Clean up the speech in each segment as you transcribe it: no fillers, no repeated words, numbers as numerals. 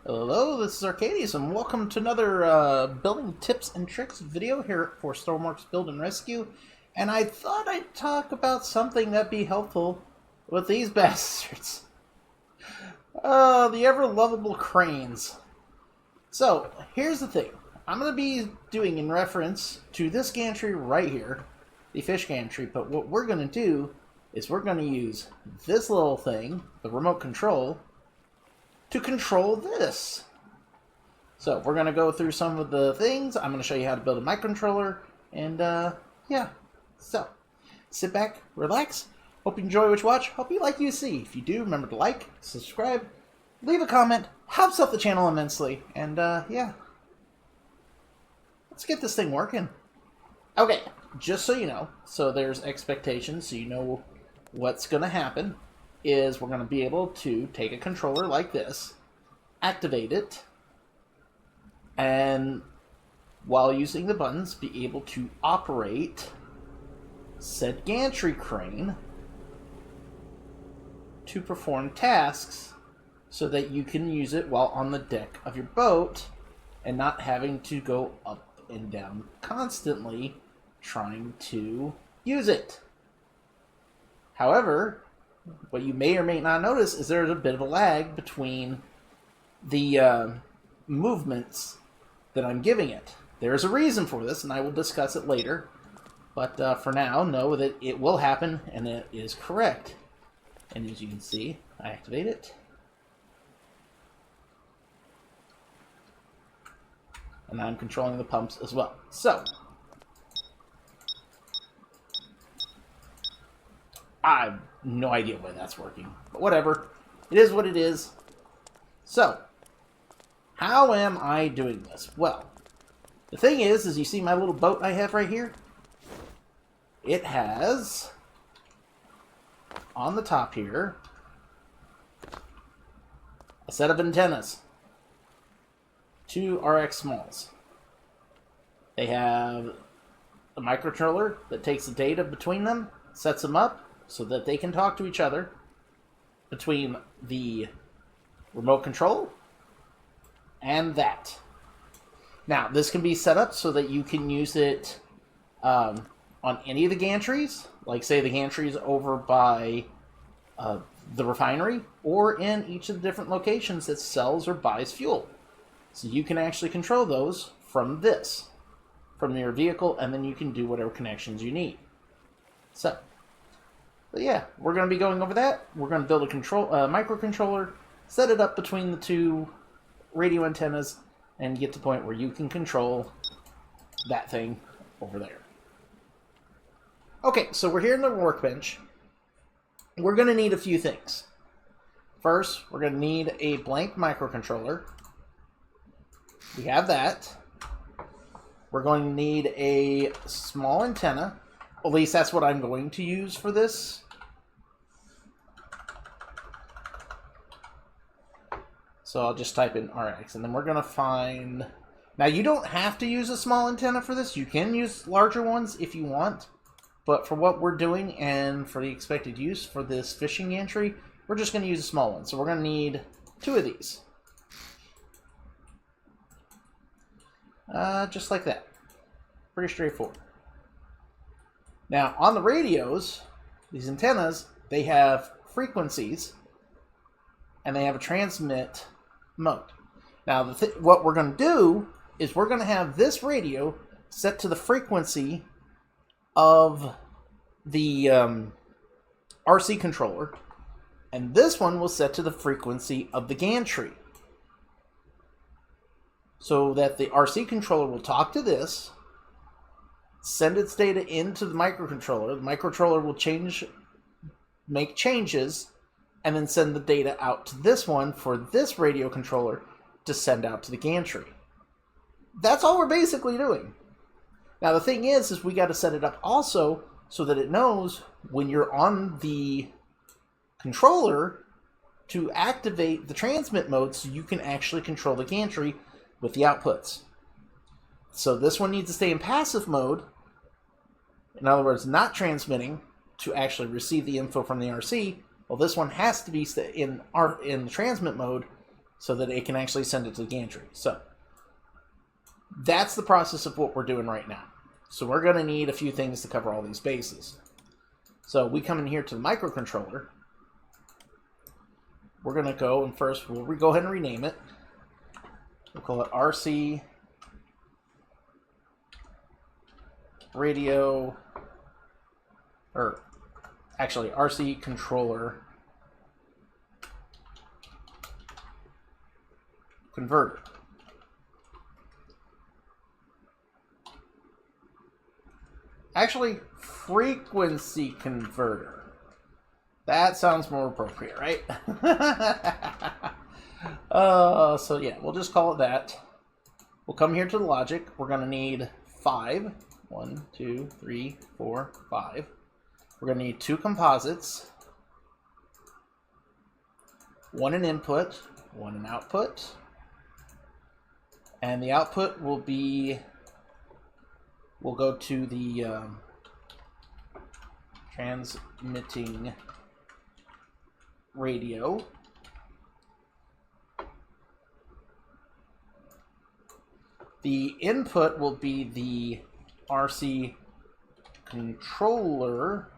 Hello, this is Arcadius, and welcome to another building tips and tricks video here for Stormworks Build and Rescue. And I thought I'd talk about something that'd be helpful with these bastards. The ever-lovable cranes. So, here's the thing. I'm going to be doing in reference to this gantry right here, the fish gantry, but what we're going to do is we're going to use this little thing, the remote control, to control this. So we're going to go through some of the things. I'm going to show you how to build a microcontroller, and yeah. So sit back, relax. Hope you enjoy what you watch. Hope you like what you see. If you do, remember to like, subscribe, leave a comment. Helps out the channel immensely. And yeah, let's get this thing working. Okay, just so you know, so there's expectations, so you know what's going to happen. Is we're going to be able to take a controller like this, activate it, and while using the buttons, be able to operate said gantry crane to perform tasks so that you can use it while on the deck of your boat and not having to go up and down constantly trying to use it. However, what you may or may not notice is there's a bit of a lag between the movements that I'm giving it. There's a reason for this, and I will discuss it later. But for now, know that it will happen, and it is correct. And as you can see, I activate it. And I'm controlling the pumps as well. So, I have no idea why that's working, but whatever. It is what it is. So, how am I doing this? Well, the thing is you see my little boat I have right here? It has, on the top here, a set of antennas. 2 RX smalls. They have a microcontroller that takes the data between them, sets them up, so that they can talk to each other between the remote control and that. Now, this can be set up so that you can use it on any of the gantries, like say the gantries over by the refinery, or in each of the different locations that sells or buys fuel. So you can actually control those from this, from your vehicle, and then you can do whatever connections you need. So, but yeah, we're going to be going over that. We're going to build a microcontroller, set it up between the 2 radio antennas, and get to the point where you can control that thing over there. Okay, so we're here in the workbench. We're going to need a few things. First, we're going to need a blank microcontroller. We have that. We're going to need a small antenna. At least that's what I'm going to use for this. So I'll just type in RX, and then we're going to find... Now, you don't have to use a small antenna for this. You can use larger ones if you want. But for what we're doing and for the expected use for this fishing gantry, we're just going to use a small one. So we're going to need 2 of these. Just like that. Pretty straightforward. Now, on the radios, these antennas, they have frequencies, and they have a transmit mode. Now, what we're going to do is we're going to have this radio set to the frequency of the RC controller, and this one will set to the frequency of the gantry. So that the RC controller will talk to this, send its data into the microcontroller. The microcontroller will make changes, and then send the data out to this one for this radio controller to send out to the gantry. That's all we're basically doing. Now the thing is we got to set it up also so that it knows when you're on the controller to activate the transmit mode so you can actually control the gantry with the outputs. So this one needs to stay in passive mode. In other words, not transmitting to actually receive the info from the RC. Well, this one has to be in the transmit mode so that it can actually send it to the gantry. So that's the process of what we're doing right now. So we're going to need a few things to cover all these bases. So we come in here to the microcontroller. We're going to go, and first we'll go ahead and rename it. We'll call it RC Radio, or actually RC Controller Converter. Actually, frequency converter. That sounds more appropriate, right? So yeah, we'll just call it that. We'll come here to the logic. We're going to need 5. 1, 2, 3, 4, 5. We're going to need 2 composites. 1 in input, 1 in output. And the output will be, we'll go to the transmitting radio. The input will be the RC controller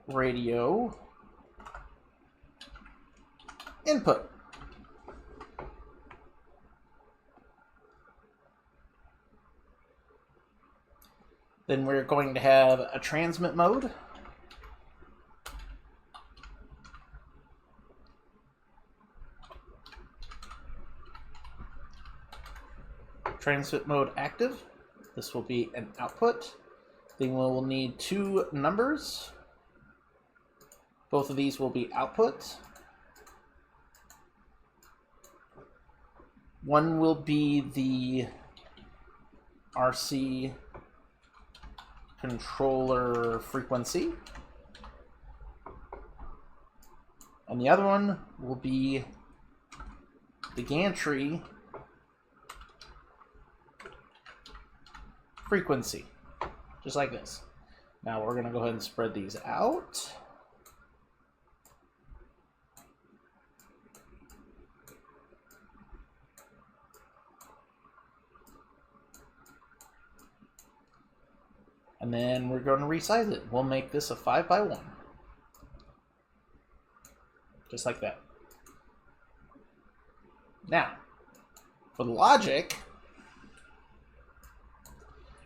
radio input. Then we're going to have a transmit mode. Transmit mode active. This will be an output. Then we'll need 2 numbers. Both of these will be output. One will be the RC controller frequency. And the other one will be the gantry frequency, just like this. Now we're going to go ahead and spread these out. And then we're going to resize it. We'll make this a 5x1. Just like that. Now, for the logic,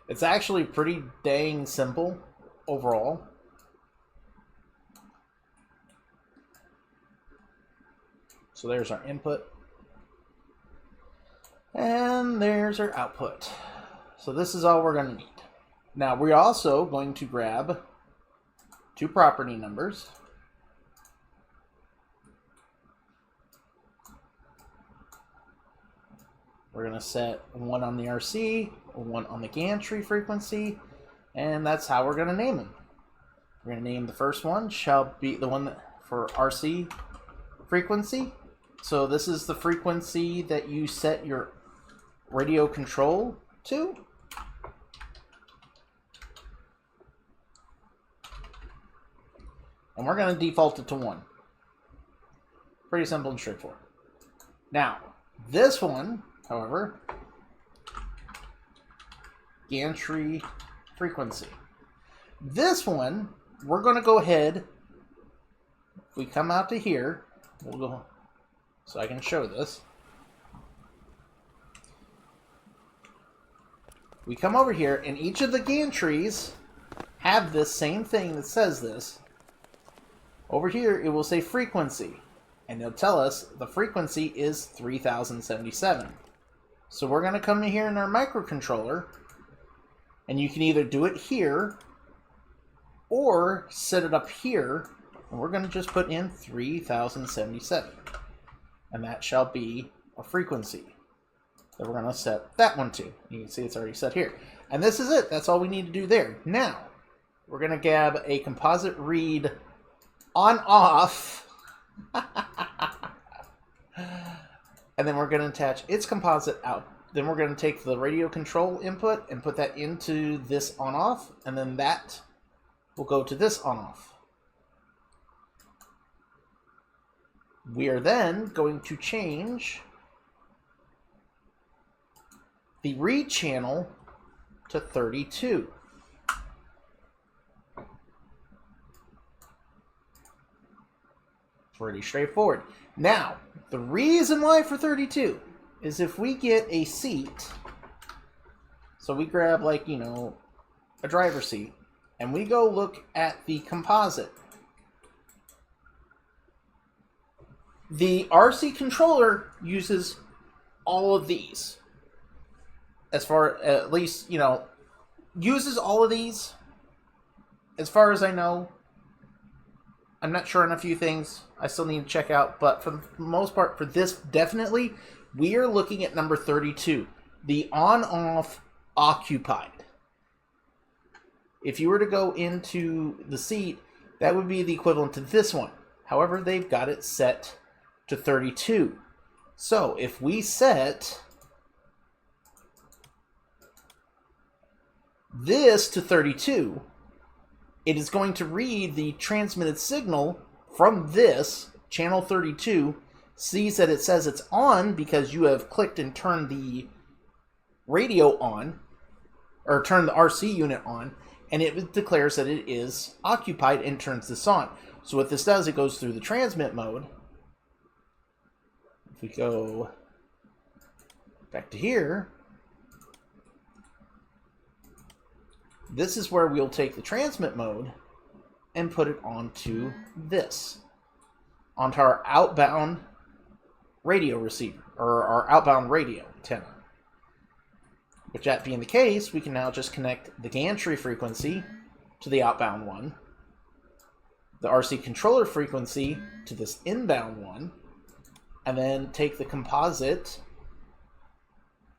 it's actually pretty dang simple overall. So there's our input. And there's our output. So this is all we're going to need. Now we're also going to grab 2 property numbers. We're going to set 1 on the RC, 1 on the gantry frequency, and that's how we're going to name them. We're going to name the first one shall be the one for RC frequency. So this is the frequency that you set your radio control to. And we're going to default it to 1. Pretty simple and straightforward. Now, this one, however, gantry frequency. This one, we're going to go ahead, if we come out to here, we'll go, so I can show this. We come over here, and each of the gantries have this same thing that says this. Over here, it will say frequency, and it'll tell us the frequency is 3077. So we're going to come in here in our microcontroller, and you can either do it here, or set it up here, and we're going to just put in 3077. And that shall be a frequency that we're going to set that one to. You can see it's already set here. And this is it. That's all we need to do there. Now, we're going to grab a composite read on-off, and then we're going to attach its composite out. Then we're going to take the radio control input and put that into this on-off, and then that will go to this on-off. We are then going to change the read channel to 32. Pretty straightforward. Now, the reason why for 32 is if we get a seat, so we grab, like, you know, a driver's seat, and we go look at the composite. The RC controller uses all of these. As far, at least, you know, uses all of these. As far as I know, I'm not sure on a few things I still need to check out, but for the most part, for this, definitely, we are looking at number 32, the on-off occupied. If you were to go into the seat, that would be the equivalent to this one. However, they've got it set to 32. So if we set this to 32, it is going to read the transmitted signal from this, channel 32, sees that it says it's on because you have clicked and turned the radio on, or turned the RC unit on, and it declares that it is occupied and turns this on. So what this does, it goes through the transmit mode. If we go back to here, this is where we'll take the transmit mode and put it onto this, onto our outbound radio receiver, or our outbound radio antenna. Which, that being the case, we can now just connect the Gantry frequency to the outbound one, the RC controller frequency to this inbound one, and then take the composite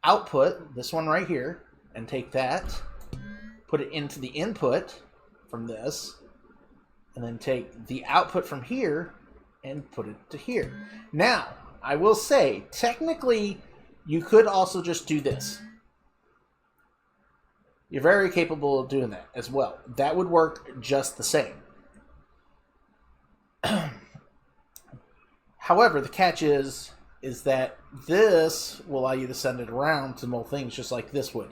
output, this one right here, and take that, put it into the input from this, and then take the output from here and put it to here. Now, I will say, technically, you could also just do this. You're very capable of doing that as well. That would work just the same. However, the catch is that this will allow you to send it around to more things just like this would.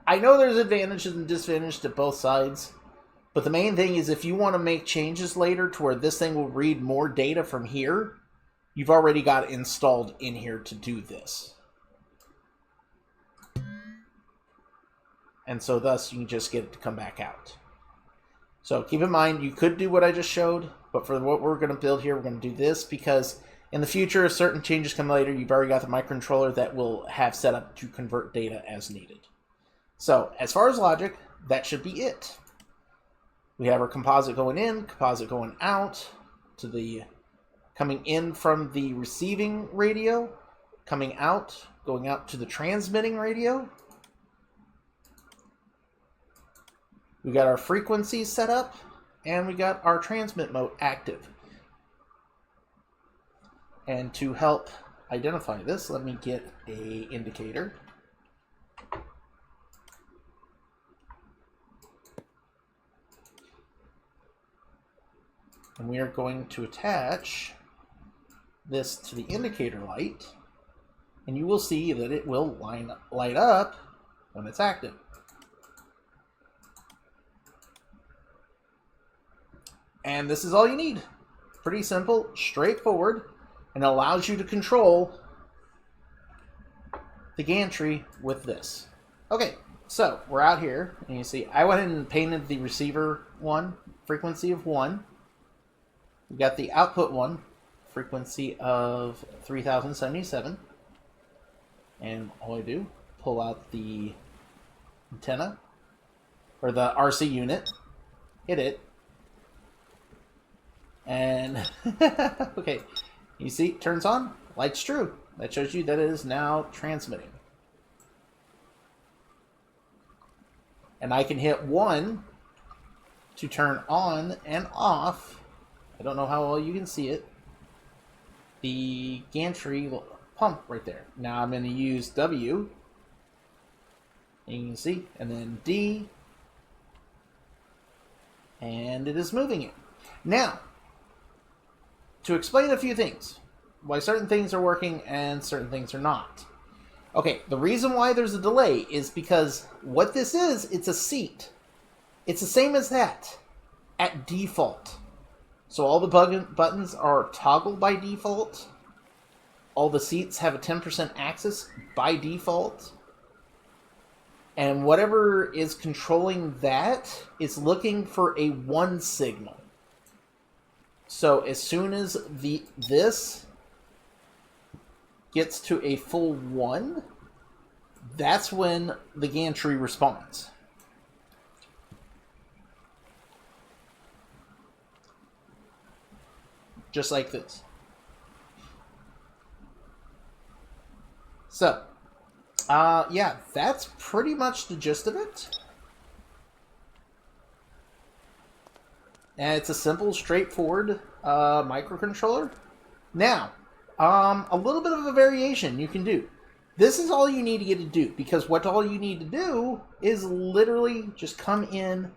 I know there's advantages and disadvantages to both sides, but the main thing is if you want to make changes later to where this thing will read more data from here, you've already got it installed in here to do this. And so thus you can just get it to come back out. So keep in mind, you could do what I just showed, but for what we're going to build here, we're going to do this because in the future, if certain changes come later, you've already got the microcontroller that will have set up to convert data as needed. So as far as logic, that should be it. We have our composite going in, composite going out, to the coming in from the receiving radio, coming out, going out to the transmitting radio. We got our frequencies set up, and we got our transmit mode active. And to help identify this, let me get an indicator. And we are going to attach this to the indicator light, and you will see that it will light up when it's active. And this is all you need. Pretty simple, straightforward, and allows you to control the gantry with this. Okay, so we're out here, and you see I went ahead and painted the receiver one, frequency of 1. We got the output one, frequency of 3077. And all I do, pull out the antenna, or the RC unit, hit it, and okay, you see, it turns on, light's true. That shows you that it is now transmitting. And I can hit 1 to turn on and off. I don't know how well you can see it. The gantry pump right there. Now I'm going to use W And you can see, and then D, and it is moving it. Now, to explain a few things, why certain things are working and certain things are not. Okay, the reason why there's a delay is because what this is, it's a seat. It's the same as that at default. So all the buttons are toggled by default. All the seats have a 10% axis by default. And whatever is controlling that is looking for a 1 signal. So as soon as this gets to a full 1, that's when the gantry responds. Just like this. So, yeah, that's pretty much the gist of it. And it's a simple, straightforward microcontroller. Now, a little bit of a variation you can do. This is all you need to get to do, because what all you need to do is literally just come in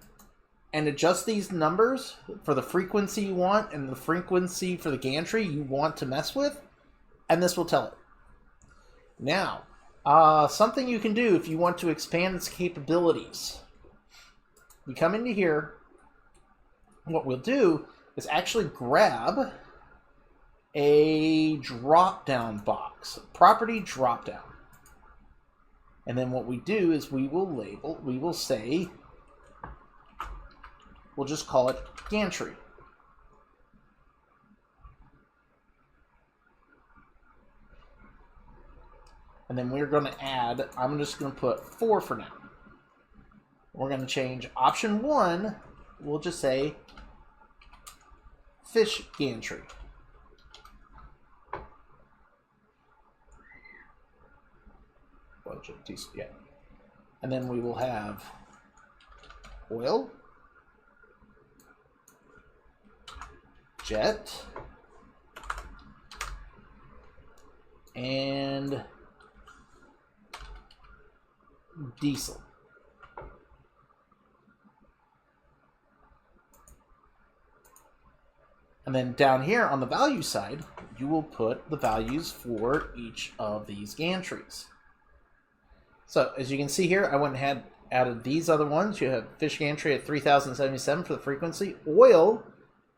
and adjust these numbers for the frequency you want and the frequency for the gantry you want to mess with, and this will tell it. Now, something you can do if you want to expand its capabilities. You come into here, what we'll do is actually grab a drop-down box, property drop-down. And then what we do is we will say, we'll just call it Gantry. And then we're going to add, I'm just going to put 4 for now. We're going to change option 1, we'll just say Fish Gantry. Yeah. And then we will have oil, jet, and diesel. And then down here on the value side, you will put the values for each of these gantries. So as you can see here, I went and had added these other ones. You have Fish Gantry at 3077 for the frequency. Oil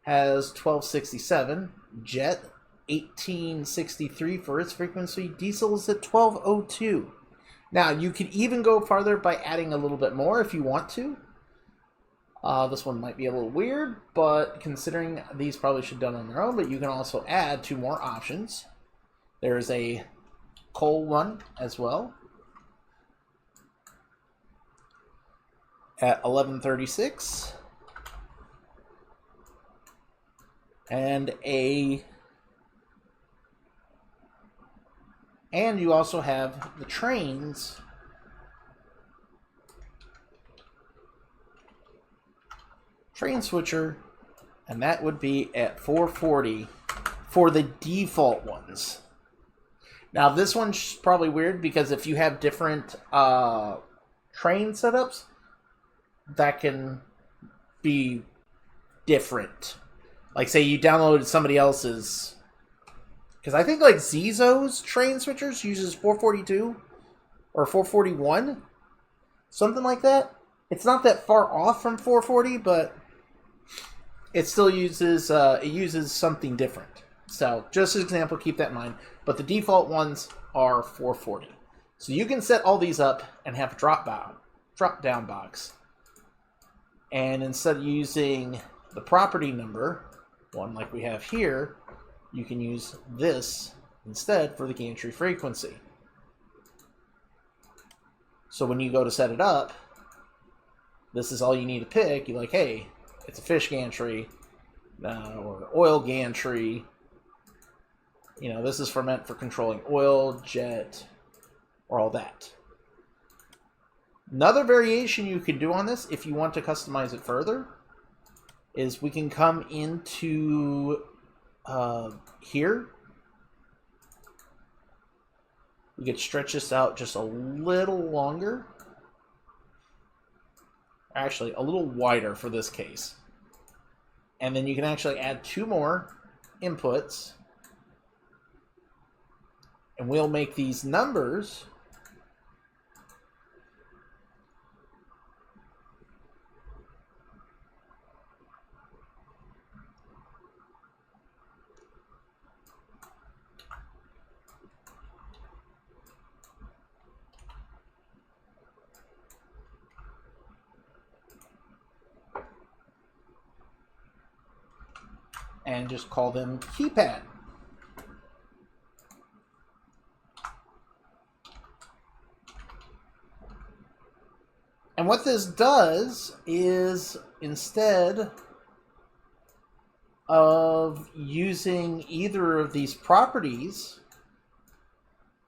has 1267. Jet 1863 for its frequency. Diesel is at 1202. Now you could even go farther by adding a little bit more if you want to. This one might be a little weird, but considering these probably should be done on their own, but you can also add 2 more options. There is a coal one as well at 1136, and you also have the trains train switcher, and that would be at 440 for the default ones. Now this one's probably weird because if you have different train setups, that can be different. Like say you downloaded somebody else's, because I think like Zizo's train switchers uses 442 or 441, something like that. It's not that far off from 440, but it still uses something different. So just as an example, keep that in mind. But the default ones are 440. So you can set all these up and have a drop down box. And instead of using the property number one like we have here, you can use this instead for the gantry frequency. So when you go to set it up, this is all you need to pick. You're like, hey, it's a fish gantry or oil gantry. You know, this is meant for controlling oil, jet, or all that. Another variation you can do on this, if you want to customize it further, is we can come into here. We could stretch this out just a little longer. actually a little wider for this case. And then you can actually add 2 more inputs. And we'll make these numbers and just call them keypad. And what this does is, instead of using either of these properties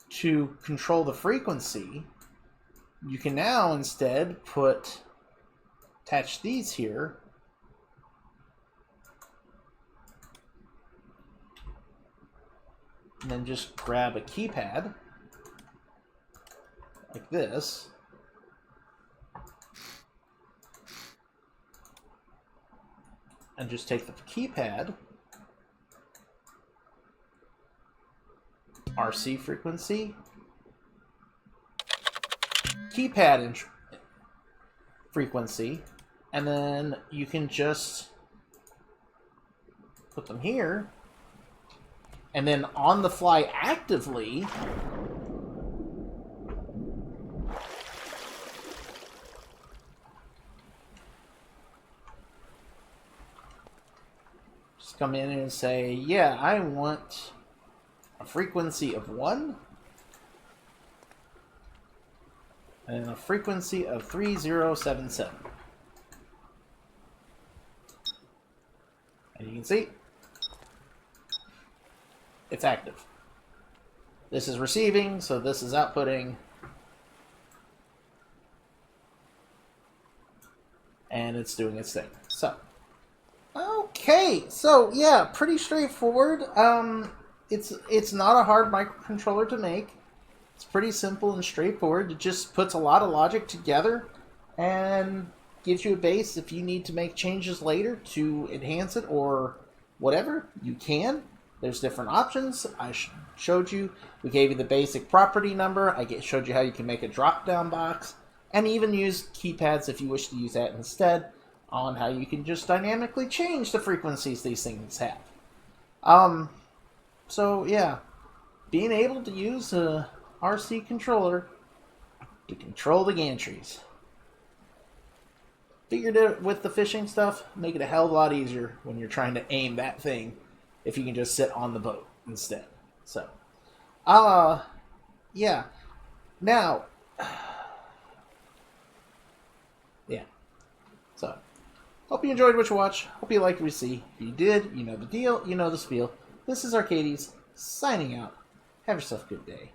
to control the frequency, you can now instead attach these here. And then just grab a keypad like this. And just take the keypad, RC frequency, keypad frequency, and then you can just put them here, and then on the fly actively just come in and say, yeah, I want a frequency of 1 and a frequency of 3077. And you can see it's active. This is receiving, so this is outputting. And it's doing its thing. So, okay, so yeah, pretty straightforward. It's not a hard microcontroller to make. It's pretty simple and straightforward. It just puts a lot of logic together and gives you a base. If you need to make changes later to enhance it or whatever, you can. There's different options. I showed you. We gave you the basic property number. I showed you how you can make a drop-down box and even use keypads if you wish to use that instead, on how you can just dynamically change the frequencies these things have. So yeah, being able to use a RC controller to control the gantries. Figured it with the fishing stuff, make it a hell of a lot easier when you're trying to aim that thing if you can just sit on the boat instead. So, yeah. Now, yeah. So, hope you enjoyed what you watched. Hope you liked what you see. If you did, you know the deal, you know the spiel. This is Arcades, signing out. Have yourself a good day.